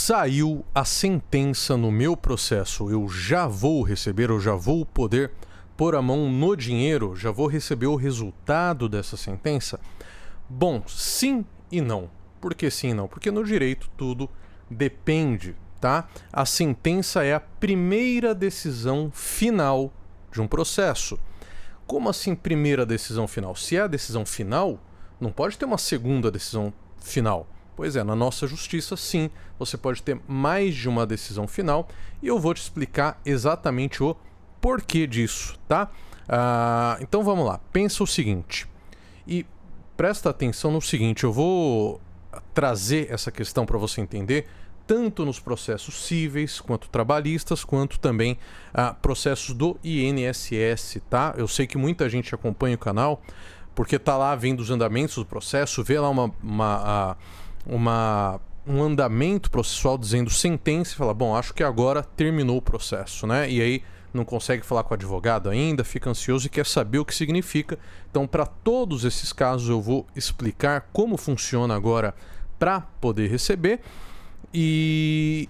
Saiu a sentença no meu processo. Eu já vou receber, eu já vou poder pôr a mão no dinheiro, já vou receber o resultado dessa sentença? Bom, sim e não. Por que sim e não? Porque no direito tudo depende, tá? A sentença é a primeira decisão final de um processo. Como assim primeira decisão final? Se é a decisão final, não pode ter uma segunda decisão final. Pois é, na nossa justiça, sim, você pode ter mais de uma decisão final e eu vou te explicar exatamente o porquê disso, tá? Então vamos lá, pensa o seguinte e presta atenção no seguinte, eu vou trazer essa questão para você entender tanto nos processos cíveis, quanto trabalhistas, quanto também processos do INSS, tá? Eu sei que muita gente acompanha o canal porque tá lá vendo os andamentos do processo, vê lá um andamento processual dizendo sentença e fala, bom, acho que agora terminou o processo, né? E aí não consegue falar com o advogado ainda, fica ansioso e quer saber o que significa. Então, para todos esses casos, eu vou explicar como funciona agora para poder receber e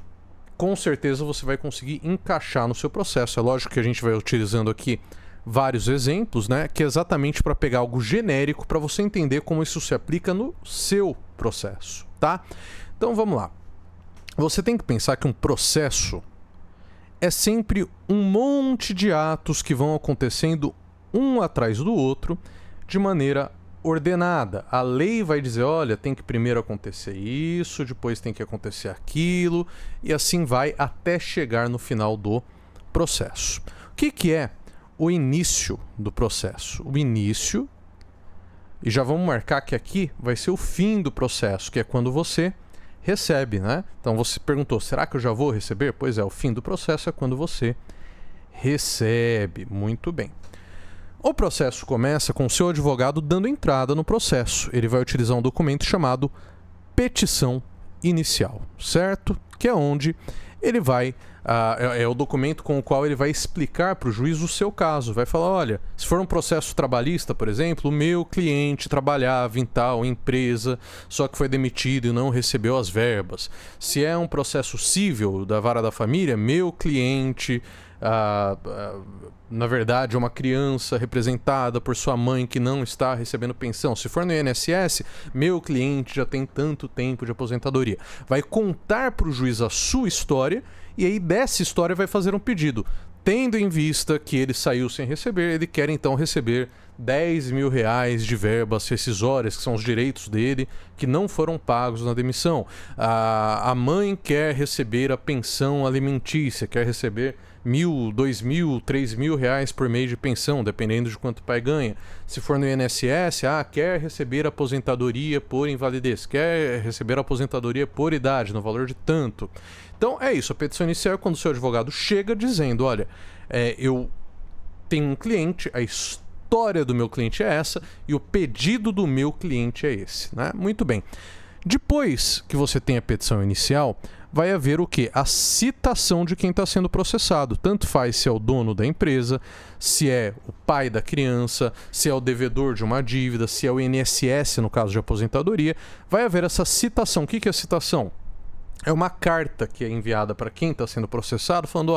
com certeza você vai conseguir encaixar no seu processo. É lógico que a gente vai utilizando aqui vários exemplos, né? Que é exatamente para pegar algo genérico para você entender como isso se aplica no seu processo, tá? Então vamos lá. Você tem que pensar que um processo é sempre um monte de atos que vão acontecendo um atrás do outro de maneira ordenada. A lei vai dizer, olha, tem que primeiro acontecer isso, depois tem que acontecer aquilo, e assim vai até chegar no final do processo. O que é o início do processo? O início, e já vamos marcar que aqui vai ser o fim do processo, que é quando você recebe, né? Então você perguntou, será que eu já vou receber? Pois é, o fim do processo é quando você recebe. Muito bem. O processo começa com o seu advogado dando entrada no processo. Ele vai utilizar um documento chamado petição inicial, certo? Que é onde ele vai... é o documento com o qual ele vai explicar para o juiz o seu caso. Vai falar, olha, se for um processo trabalhista, por exemplo, o meu cliente trabalhava em tal empresa, só que foi demitido e não recebeu as verbas. Se é um processo cível da vara da família, meu cliente... na verdade, é uma criança representada por sua mãe que não está recebendo pensão. Se for no INSS, meu cliente já tem tanto tempo de aposentadoria. Vai contar para o juiz a sua história e aí dessa história vai fazer um pedido. Tendo em vista que ele saiu sem receber, ele quer então receber 10 mil reais de verbas rescisórias, que são os direitos dele, que não foram pagos na demissão. A mãe quer receber a pensão alimentícia, quer receber 1.000, 2.000, 3.000 reais por mês de pensão, dependendo de quanto o pai ganha. Se for no INSS, quer receber aposentadoria por invalidez, quer receber aposentadoria por idade, no valor de tanto. Então é isso, a petição inicial é quando o seu advogado chega dizendo, olha, eu tenho um cliente, a história do meu cliente é essa e o pedido do meu cliente é esse, né? Muito bem. Depois que você tem a petição inicial, vai haver o quê? A citação de quem está sendo processado. Tanto faz se é o dono da empresa, se é o pai da criança, se é o devedor de uma dívida, se é o INSS no caso de aposentadoria. Vai haver essa citação. O que é a citação? É uma carta que é enviada para quem está sendo processado, falando,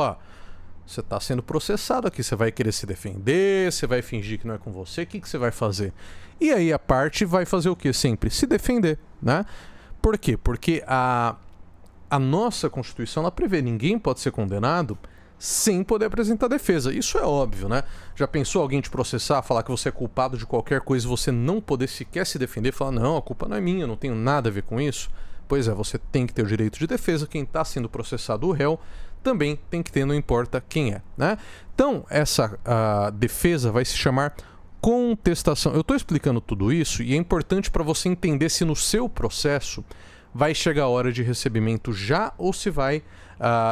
você está sendo processado aqui, você vai querer se defender, você vai fingir que não é com você, o que você vai fazer? E aí a parte vai fazer o quê? Sempre se defender, né? Por quê? Porque a nossa Constituição, ela prevê, ninguém pode ser condenado sem poder apresentar defesa. Isso é óbvio, né? Já pensou alguém te processar, falar que você é culpado de qualquer coisa e você não poder sequer se defender, falar, não, a culpa não é minha, eu não tenho nada a ver com isso? Pois é, você tem que ter o direito de defesa, quem está sendo processado, o réu, também tem que ter, não importa quem é, né? Então, essa defesa vai se chamar contestação. Eu estou explicando tudo isso e é importante para você entender se no seu processo vai chegar a hora de recebimento já ou se vai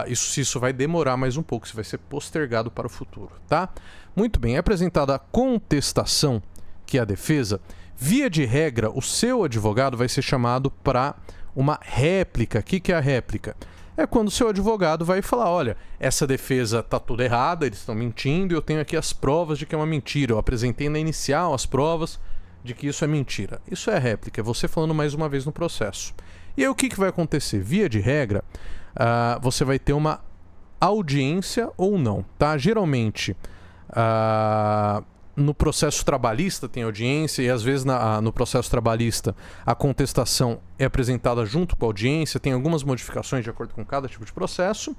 isso vai demorar mais um pouco, se vai ser postergado para o futuro, tá? Muito bem, é apresentada a contestação, que é a defesa. Via de regra, o seu advogado vai ser chamado para uma réplica. O que é a réplica? É quando o seu advogado vai falar, olha, essa defesa está toda errada, eles estão mentindo e eu tenho aqui as provas de que é uma mentira. Eu apresentei na inicial as provas de que isso é mentira. Isso é réplica, é você falando mais uma vez no processo. E aí o que vai acontecer? Via de regra, você vai ter uma audiência ou não, tá? Geralmente, no processo trabalhista tem audiência e às vezes no processo trabalhista a contestação é apresentada junto com a audiência, tem algumas modificações de acordo com cada tipo de processo.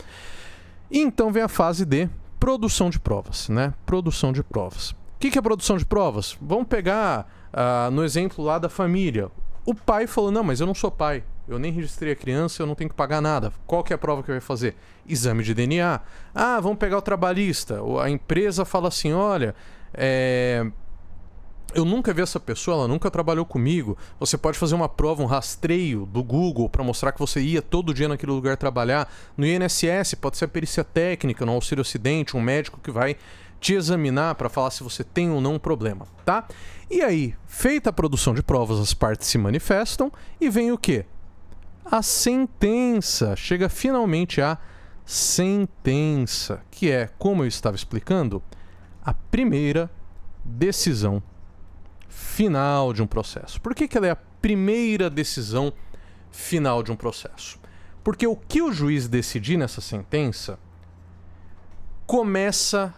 E então vem a fase de produção de provas, né? Produção de provas. O que é produção de provas? Vamos pegar no exemplo lá da família. O pai falou, não, mas eu não sou pai. Eu nem registrei a criança, eu não tenho que pagar nada. Qual que é a prova que vai fazer? Exame de DNA. Vamos pegar o trabalhista. A empresa fala assim, olha, eu nunca vi essa pessoa, ela nunca trabalhou comigo. Você pode fazer uma prova, um rastreio do Google para mostrar que você ia todo dia naquele lugar trabalhar. No INSS pode ser a perícia técnica, no auxílio acidente, um médico que vai te examinar para falar se você tem ou não um problema, tá? E aí, feita a produção de provas, as partes se manifestam e vem o quê? A sentença. Chega finalmente a sentença, que é, como eu estava explicando, a primeira decisão final de um processo. Por que ela é a primeira decisão final de um processo? Porque o que o juiz decidir nessa sentença começa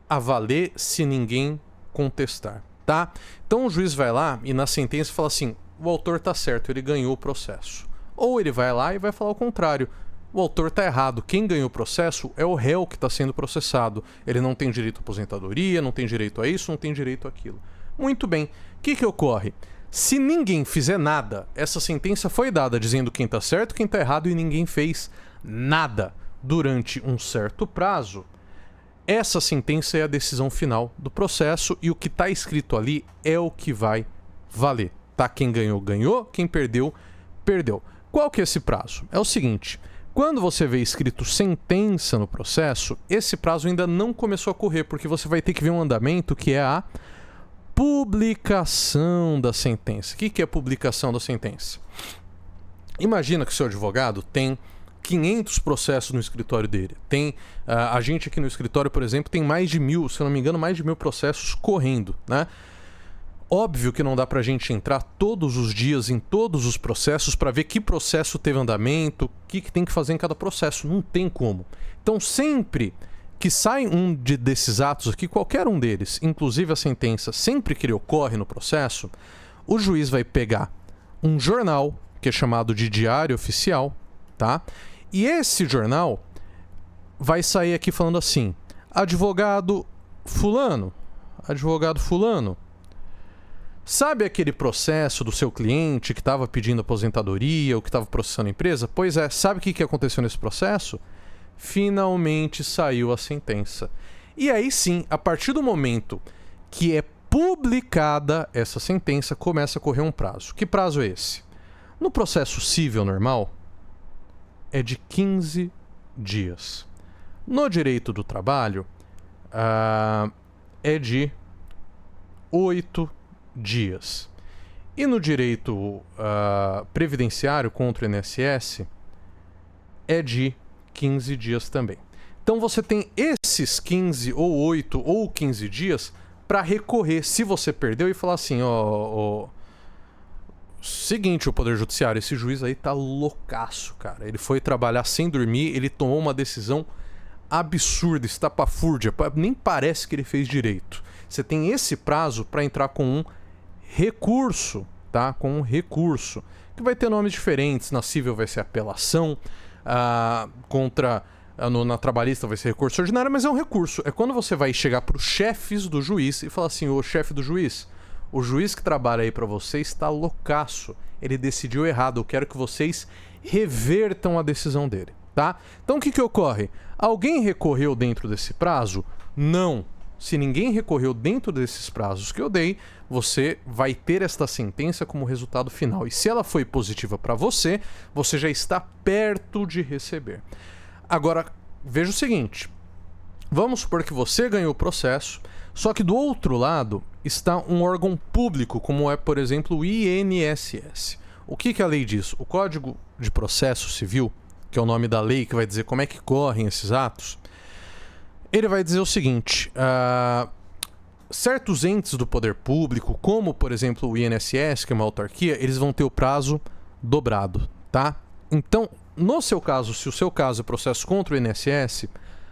a valer se ninguém contestar, tá? Então o juiz vai lá e na sentença fala assim, o autor tá certo, ele ganhou o processo. Ou ele vai lá e vai falar o contrário. O autor está errado. Quem ganhou o processo é o réu que está sendo processado. Ele não tem direito à aposentadoria, não tem direito a isso, não tem direito àquilo. Muito bem. O que ocorre? Se ninguém fizer nada, essa sentença foi dada dizendo quem está certo, quem está errado e ninguém fez nada durante um certo prazo, essa sentença é a decisão final do processo e o que está escrito ali é o que vai valer. Tá? Quem ganhou, ganhou. Quem perdeu, perdeu. Qual que é esse prazo? É o seguinte... Quando você vê escrito sentença no processo, esse prazo ainda não começou a correr, porque você vai ter que ver um andamento que é a publicação da sentença. O que é a publicação da sentença? Imagina que o seu advogado tem 500 processos no escritório dele. Tem a gente aqui no escritório, por exemplo, tem mais de 1000, se eu não me engano, mais de 1000 processos correndo, né? Óbvio que não dá pra gente entrar todos os dias em todos os processos para ver que processo teve andamento, o que tem que fazer em cada processo. Não tem como. Então, sempre que sai um desses atos aqui, qualquer um deles, inclusive a sentença, sempre que ele ocorre no processo, o juiz vai pegar um jornal, que é chamado de diário oficial, tá? E esse jornal vai sair aqui falando assim, advogado fulano, sabe aquele processo do seu cliente que estava pedindo aposentadoria ou que estava processando a empresa? Pois é, sabe o que aconteceu nesse processo? Finalmente saiu a sentença. E aí sim, a partir do momento que é publicada essa sentença, começa a correr um prazo. Que prazo é esse? No processo civil normal, é de 15 dias. No direito do trabalho, é de 8 dias. E no direito previdenciário contra o INSS é de 15 dias também. Então você tem esses 15 ou 8 ou 15 dias para recorrer se você perdeu e falar assim, seguinte, o Poder Judiciário, esse juiz aí tá loucaço, cara. Ele foi trabalhar sem dormir, ele tomou uma decisão absurda, estapafúrdia, nem parece que ele fez direito. Você tem esse prazo para entrar com um recurso, tá? Com um recurso, que vai ter nomes diferentes. Na civil vai ser apelação, na trabalhista vai ser recurso ordinário, mas é um recurso. É quando você vai chegar para os chefes do juiz e falar assim, ô chefe do juiz, o juiz que trabalha aí para você está loucaço, ele decidiu errado, eu quero que vocês revertam a decisão dele, tá? Então o que ocorre? Alguém recorreu dentro desse prazo? Não. Se ninguém recorreu dentro desses prazos que eu dei, você vai ter esta sentença como resultado final. E se ela foi positiva para você, você já está perto de receber. Agora, veja o seguinte. Vamos supor que você ganhou o processo, só que do outro lado está um órgão público, como é, por exemplo, o INSS. O que a lei diz? O Código de Processo Civil, que é o nome da lei que vai dizer como é que correm esses atos, ele vai dizer o seguinte, certos entes do poder público, como por exemplo o INSS, que é uma autarquia, eles vão ter o prazo dobrado, tá? Então, no seu caso, se o seu caso é processo contra o INSS,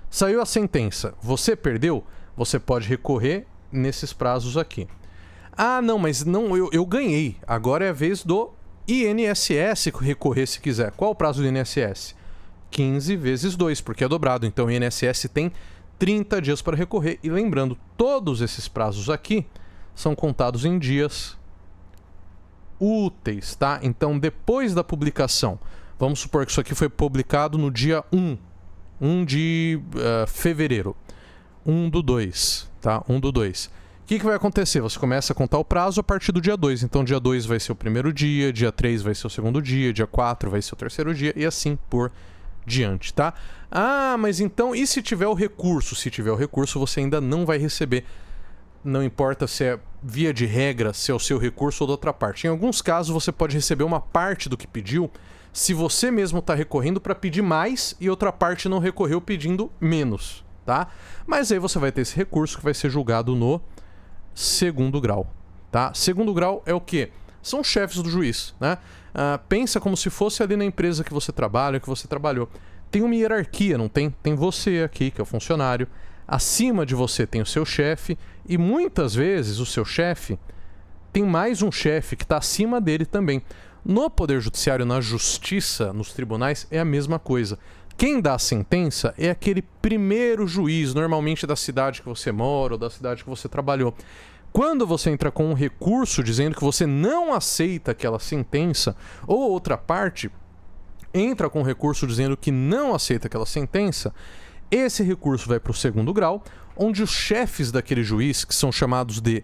saiu a sentença, você perdeu, você pode recorrer nesses prazos aqui. Ah, não, mas não, eu ganhei. Agora é a vez do INSS recorrer se quiser. Qual o prazo do INSS? 15 vezes 2, porque é dobrado. Então o INSS tem 30 dias para recorrer. E lembrando, todos esses prazos aqui são contados em dias úteis, tá? Então depois da publicação, vamos supor que isso aqui foi publicado no dia 1 de fevereiro. 1/2, tá? 1/2. O que vai acontecer? Você começa a contar o prazo a partir do dia 2. Então, dia 2 vai ser o primeiro dia, dia 3 vai ser o segundo dia 4 vai ser o terceiro dia e assim por diante, tá? Ah, mas então, e se tiver o recurso? Se tiver o recurso, você ainda não vai receber. Não importa se é via de regra, se é o seu recurso ou da outra parte. Em alguns casos, você pode receber uma parte do que pediu se você mesmo está recorrendo para pedir mais e outra parte não recorreu pedindo menos, tá? Mas aí você vai ter esse recurso que vai ser julgado no segundo grau, tá? Segundo grau é o quê? São chefes do juiz, né? Pensa como se fosse ali na empresa que você trabalha, que você trabalhou. Tem uma hierarquia, não tem? Tem você aqui, que é o funcionário. Acima de você tem o seu chefe e muitas vezes o seu chefe tem mais um chefe que está acima dele também. No Poder Judiciário, na Justiça, nos tribunais, é a mesma coisa. Quem dá a sentença é aquele primeiro juiz, normalmente da cidade que você mora ou da cidade que você trabalhou. Quando você entra com um recurso dizendo que você não aceita aquela sentença, ou outra parte entra com um recurso dizendo que não aceita aquela sentença, esse recurso vai para o segundo grau, onde os chefes daquele juiz, que são chamados de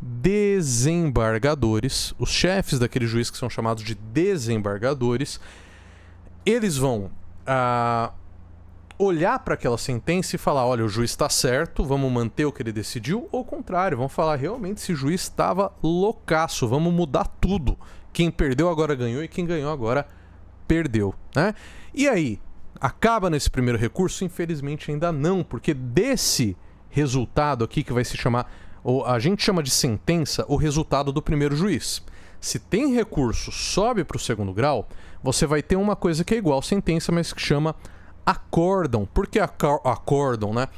desembargadores, os chefes daquele juiz que são chamados de desembargadores, eles vão olhar para aquela sentença e falar, olha, o juiz está certo, vamos manter o que ele decidiu, ou ao contrário, vão falar, realmente esse juiz estava loucaço, vamos mudar tudo. Quem perdeu agora ganhou e quem ganhou agora perdeu, né? E aí, acaba nesse primeiro recurso? Infelizmente ainda não, porque desse resultado aqui que vai se chamar, ou a gente chama de sentença, o resultado do primeiro juiz. Se tem recurso, sobe para o segundo grau, você vai ter uma coisa que é igual sentença, mas que chama acórdão. Por que acórdão, né?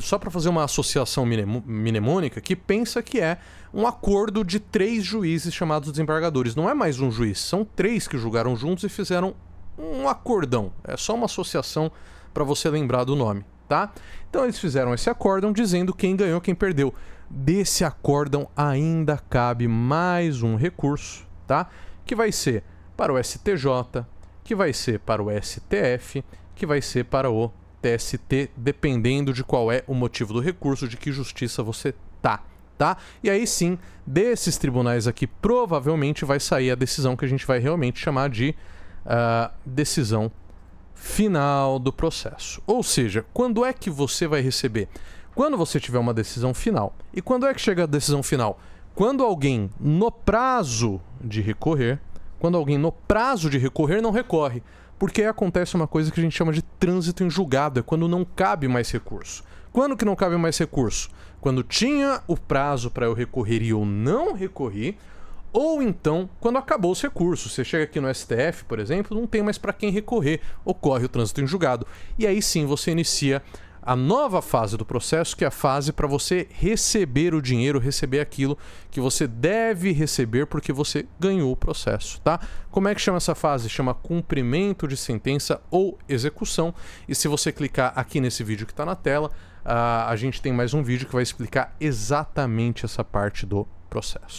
Só para fazer uma associação mnemônica, que pensa que é um acordo de 3 juízes chamados desembargadores. Não é mais um juiz, são 3 que julgaram juntos e fizeram um acordão. É só uma associação para você lembrar do nome, tá? Então eles fizeram esse acórdão dizendo quem ganhou, quem perdeu. Desse acórdão ainda cabe mais um recurso, tá? Que vai ser para o STJ, que vai ser para o STF, que vai ser para o TST, dependendo de qual é o motivo do recurso, de que justiça você tá? E aí sim, desses tribunais aqui, provavelmente vai sair a decisão que a gente vai realmente chamar de decisão final do processo. Ou seja, quando é que você vai receber? Quando você tiver uma decisão final. E quando é que chega a decisão final? Quando alguém no prazo de recorrer não recorre. Porque acontece uma coisa que a gente chama de trânsito em julgado, é quando não cabe mais recurso. Quando que não cabe mais recurso? Quando tinha o prazo para eu recorrer e eu não recorri, ou então quando acabou os recursos. Você chega aqui no STF, por exemplo, não tem mais para quem recorrer, ocorre o trânsito em julgado. E aí sim você inicia a nova fase do processo, que é a fase para você receber o dinheiro, receber aquilo que você deve receber porque você ganhou o processo, tá? Como é que chama essa fase? Chama cumprimento de sentença ou execução. E se você clicar aqui nesse vídeo que está na tela, a gente tem mais um vídeo que vai explicar exatamente essa parte do processo.